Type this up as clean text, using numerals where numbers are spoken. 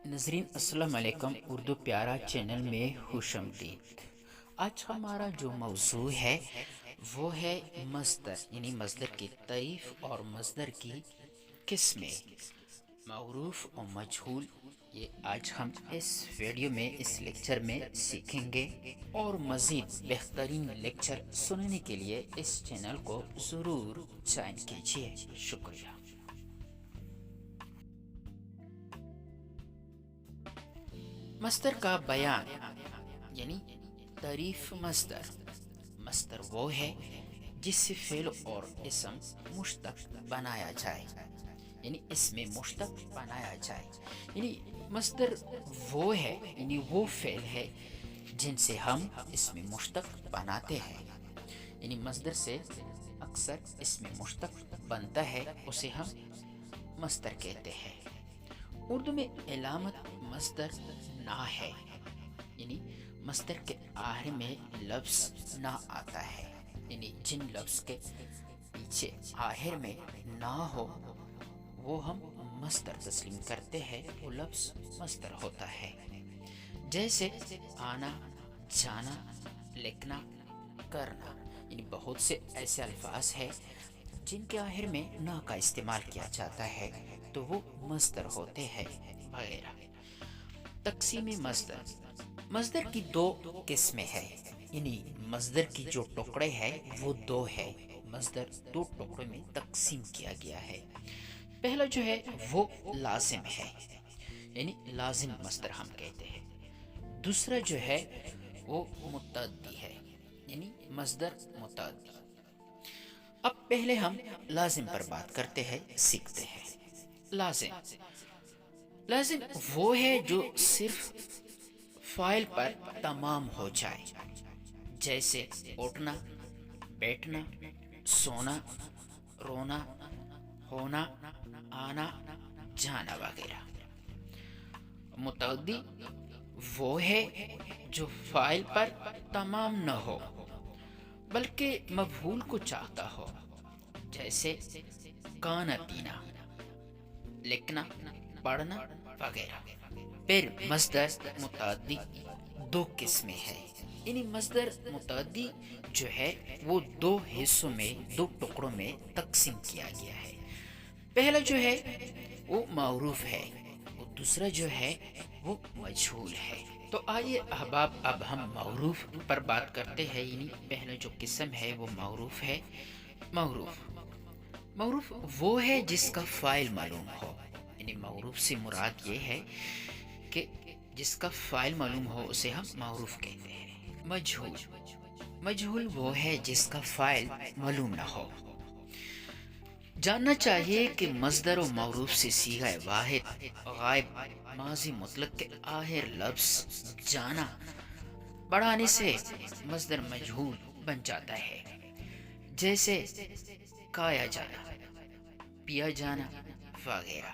ناظرین السلام علیکم، اردو پیارا چینل میں خوش آمدید۔ آج ہمارا جو موضوع ہے وہ ہے مصدر، یعنی مصدر کی تعریف اور مصدر کی قسمیں، معروف و مجہول۔ یہ آج ہم اس ویڈیو میں اس لیکچر میں سیکھیں گے، اور مزید بہترین لیکچر سننے کے لیے اس چینل کو ضرور جوائن کیجیے۔ شکریہ۔ مصدر کا بیان یعنی تعریف۔ مصدر وہ ہے جس سے فعل اور اسم مشتق بنایا جائے، یعنی اس میں مشتق بنایا جائے۔ یعنی مصدر وہ ہے، یعنی وہ فعل ہے جن سے ہم اس میں مشتق بناتے ہیں۔ یعنی مصدر سے اکثر اس میں مشتق بنتا ہے، اسے ہم مصدر کہتے ہیں۔ اردو میں علامت مصدر نہ ہے، یعنی مصدر کے آخر میں لفظ نہ آتا ہے، یعنی جن لفظ کے پیچھے آخر میں نہ ہو وہ ہم مصدر تسلیم کرتے ہیں، وہ لفظ مصدر ہوتا ہے۔ جیسے آنا، جانا، لکھنا، کرنا، یعنی بہت سے ایسے الفاظ ہیں جن کے آخر میں نہ کا استعمال کیا جاتا ہے تو وہ مصدر ہوتے ہیں وغیرہ۔ تقسیم مصدر کی دو قسمیں ہیں، یعنی مصدر کی جو ٹکڑے ہیں وہ دو ہے۔ مصدر دو ٹکڑوں میں تقسیم کیا گیا ہے۔ پہلا جو ہے وہ لازم ہے، یعنی لازم مصدر ہم کہتے ہیں۔ دوسرا جو ہے وہ متعدی ہے، یعنی مصدر متعدی۔ اب پہلے ہم لازم پر بات کرتے ہیں، سیکھتے ہیں۔ لازم وہ ہے جو صرف فاعل پر تمام ہو جائے، جیسے اٹھنا، بیٹھنا، سونا، رونا، ہونا، آنا، جانا وغیرہ۔ متعدی وہ ہے جو فاعل پر تمام نہ ہو بلکہ مفعول کو چاہتا ہو، جیسے کھانا پینا، لکھنا، پڑھنا وغیرہ۔ پھر مصدر متعدی دو قسمیں ہیں، یعنی مصدر متعدی جو ہے وہ دو حصوں میں، دو ٹکڑوں میں تقسیم کیا گیا ہے۔ پہلا جو ہے وہ معروف ہے، اور دوسرا جو ہے وہ مجہول ہے۔ تو آئیے احباب اب ہم معروف پر بات کرتے ہیں، یعنی پہلا جو قسم ہے وہ معروف ہے۔ معروف وہ ہے جس کا فاعل معلوم ہو، یعنی معروف سے مراد یہ ہے کہ جس کا فاعل معلوم ہو اسے ہم معروف کہتے ہیں۔ مجہول وہ ہے جس کا فاعل معلوم نہ ہو۔ جاننا چاہیے کہ مصدر و معروف سے صیغہ واحد غائب ماضی مطلق کے آخر لفظ جانا بڑھانے سے مصدر مجہول بن جاتا ہے، جیسے کھایا جانا، پیا جانا وغیرہ۔